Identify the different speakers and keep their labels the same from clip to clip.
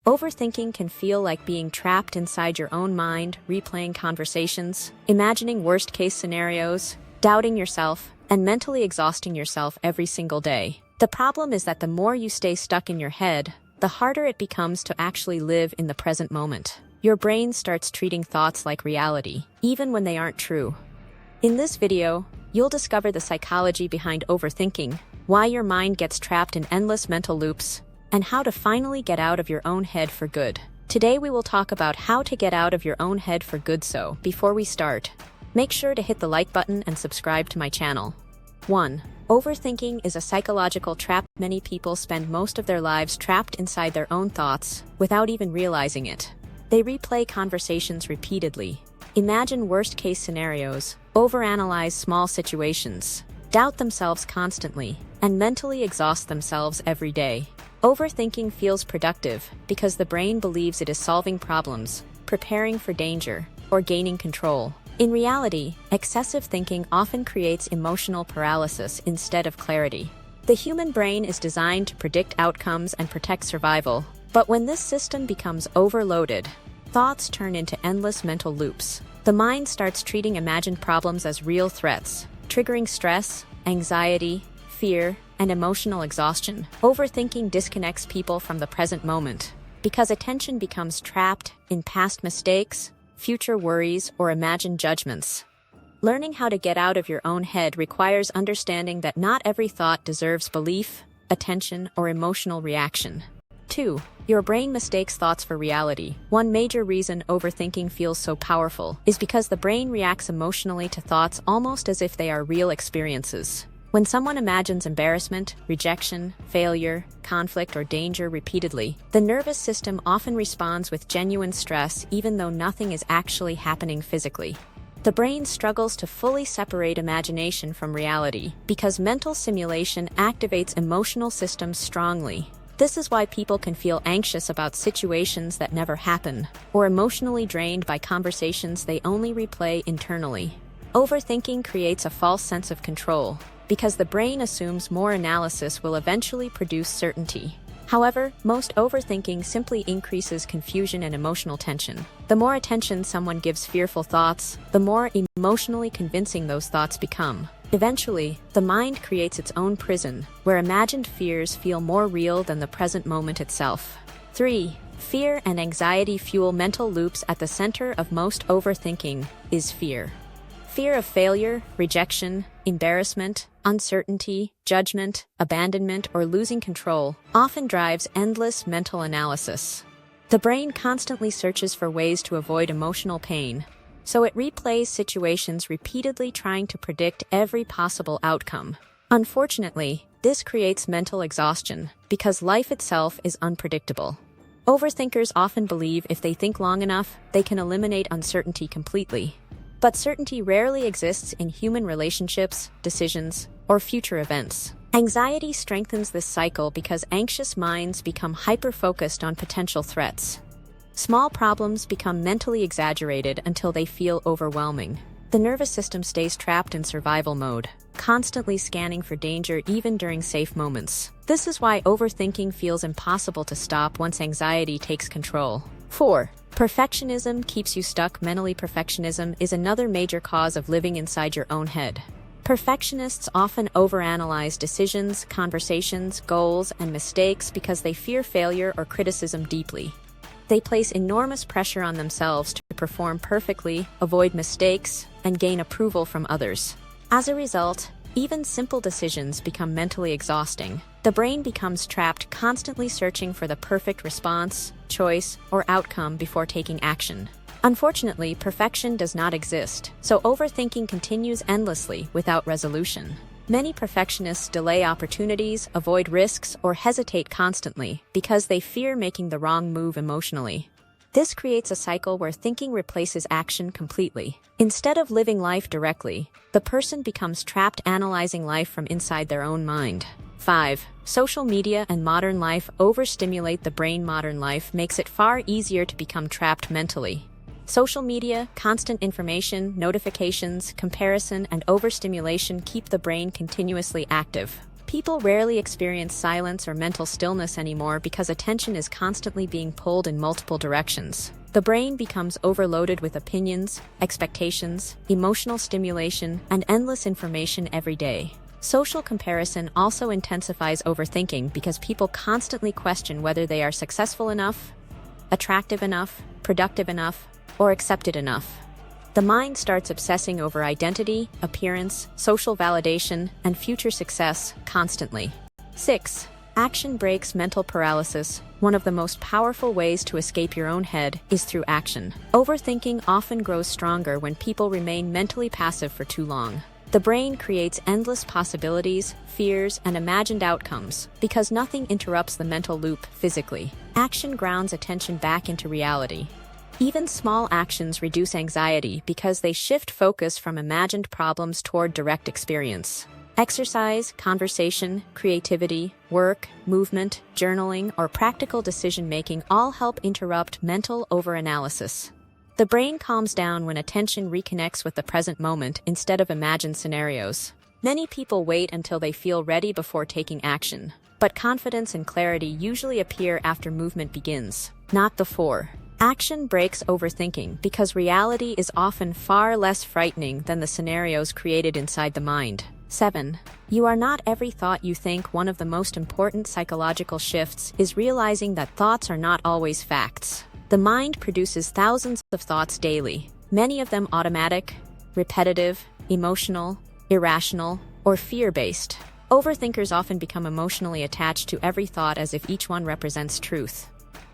Speaker 1: Overthinking can feel like being trapped inside your own mind, replaying conversations, imagining worst-case scenarios, doubting yourself, and mentally exhausting yourself every single day. The problem is that the more you stay stuck in your head, the harder it becomes to actually live in the present moment. Your brain starts treating thoughts like reality, even when they aren't true. In this video, you'll discover the psychology behind overthinking, why your mind gets trapped in endless mental loops, and how to finally get out of your own head for good. Today we will talk about how to get out of your own head for good. So, before we start, make sure to hit the like button and subscribe to my channel. 1. Overthinking is a psychological trap. Many people spend most of their lives trapped inside their own thoughts without even realizing it. They replay conversations repeatedly, imagine worst-case scenarios, overanalyze small situations, doubt themselves constantly, and mentally exhaust themselves every day. Overthinking feels productive because the brain believes it is solving problems, preparing for danger, or gaining control. In reality, excessive thinking often creates emotional paralysis instead of clarity. The human brain is designed to predict outcomes and protect survival, but when this system becomes overloaded, thoughts turn into endless mental loops. The mind starts treating imagined problems as real threats, triggering stress, anxiety, fear, and emotional exhaustion. Overthinking disconnects people from the present moment because attention becomes trapped in past mistakes, future worries, or imagined judgments. Learning how to get out of your own head requires understanding that not every thought deserves belief, attention, or emotional reaction. 2. Your brain mistakes thoughts for reality. One major reason overthinking feels so powerful is because the brain reacts emotionally to thoughts almost as if they are real experiences. When someone imagines embarrassment, rejection, failure, conflict, or danger repeatedly, the nervous system often responds with genuine stress even though nothing is actually happening physically. The brain struggles to fully separate imagination from reality because mental simulation activates emotional systems strongly. This is why people can feel anxious about situations that never happen, or emotionally drained by conversations they only replay internally. Overthinking creates a false sense of control, because the brain assumes more analysis will eventually produce certainty. However, most overthinking simply increases confusion and emotional tension. The more attention someone gives fearful thoughts, the more emotionally convincing those thoughts become. Eventually, the mind creates its own prison, where imagined fears feel more real than the present moment itself. 3. Fear and anxiety fuel mental loops. At the center of most overthinking is fear. Fear of failure, rejection, embarrassment, uncertainty, judgment, abandonment, or losing control often drives endless mental analysis. The brain constantly searches for ways to avoid emotional pain, so it replays situations repeatedly trying to predict every possible outcome. Unfortunately, this creates mental exhaustion because life itself is unpredictable. Overthinkers often believe if they think long enough, they can eliminate uncertainty completely. But certainty rarely exists in human relationships, decisions, or future events. Anxiety strengthens this cycle because anxious minds become hyper-focused on potential threats. Small problems become mentally exaggerated until they feel overwhelming. The nervous system stays trapped in survival mode, constantly scanning for danger even during safe moments. This is why overthinking feels impossible to stop once anxiety takes control. 4. Perfectionism keeps you stuck mentally. Perfectionism is another major cause of living inside your own head. Perfectionists often overanalyze decisions, conversations, goals, and mistakes because they fear failure or criticism deeply. They place enormous pressure on themselves to perform perfectly, avoid mistakes, and gain approval from others. As a result, even simple decisions become mentally exhausting. The brain becomes trapped, constantly searching for the perfect response, choice, or outcome before taking action. Unfortunately, perfection does not exist, so overthinking continues endlessly without resolution. Many perfectionists delay opportunities, avoid risks, or hesitate constantly because they fear making the wrong move emotionally. This creates a cycle where thinking replaces action completely. Instead of living life directly, the person becomes trapped analyzing life from inside their own mind. 5. Social media and modern life overstimulate the brain. Modern life makes it far easier to become trapped mentally. Social media, constant information, notifications, comparison, and overstimulation keep the brain continuously active. People rarely experience silence or mental stillness anymore because attention is constantly being pulled in multiple directions. The brain becomes overloaded with opinions, expectations, emotional stimulation, and endless information every day. Social comparison also intensifies overthinking because people constantly question whether they are successful enough, attractive enough, productive enough, or accepted enough. The mind starts obsessing over identity, appearance, social validation, and future success constantly. 6. Action breaks mental paralysis. One of the most powerful ways to escape your own head is through action. Overthinking often grows stronger when people remain mentally passive for too long. The brain creates endless possibilities, fears, and imagined outcomes because nothing interrupts the mental loop physically. Action grounds attention back into reality. Even small actions reduce anxiety because they shift focus from imagined problems toward direct experience. Exercise, conversation, creativity, work, movement, journaling, or practical decision-making all help interrupt mental overanalysis. The brain calms down when attention reconnects with the present moment instead of imagined scenarios. Many people wait until they feel ready before taking action, but confidence and clarity usually appear after movement begins, not before. Action breaks overthinking because reality is often far less frightening than the scenarios created inside the mind. 7. You are not every thought you think. One of the most important psychological shifts is realizing that thoughts are not always facts. The mind produces thousands of thoughts daily, many of them automatic, repetitive, emotional, irrational, or fear-based. Overthinkers often become emotionally attached to every thought as if each one represents truth.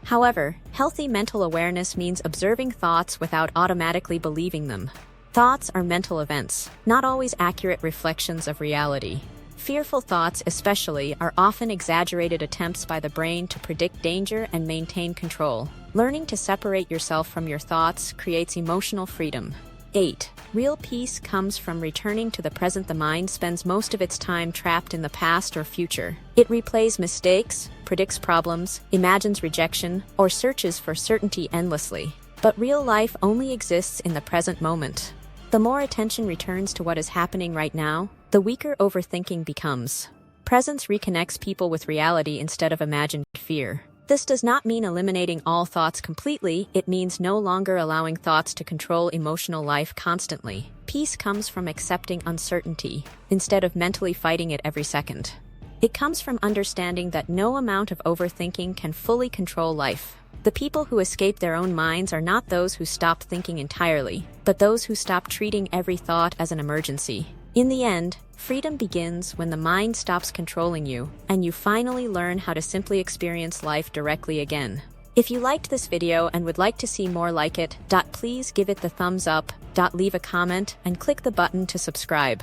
Speaker 1: However, healthy mental awareness means observing thoughts without automatically believing them. Thoughts are mental events, not always accurate reflections of reality. Fearful thoughts, especially, are often exaggerated attempts by the brain to predict danger and maintain control. Learning to separate yourself from your thoughts creates emotional freedom. 8. Real peace comes from returning to the present. The mind spends most of its time trapped in the past or future. It replays mistakes, predicts problems, imagines rejection, or searches for certainty endlessly. But real life only exists in the present moment. The more attention returns to what is happening right now, the weaker overthinking becomes. Presence reconnects people with reality instead of imagined fear. This does not mean eliminating all thoughts completely. It means no longer allowing thoughts to control emotional life constantly. Peace comes from accepting uncertainty, instead of mentally fighting it every second. It comes from understanding that no amount of overthinking can fully control life. The people who escape their own minds are not those who stop thinking entirely, but those who stop treating every thought as an emergency. In the end, freedom begins when the mind stops controlling you, and you finally learn how to simply experience life directly again. If you liked this video and would like to see more like it, please give it the thumbs up, leave a comment, and click the button to subscribe.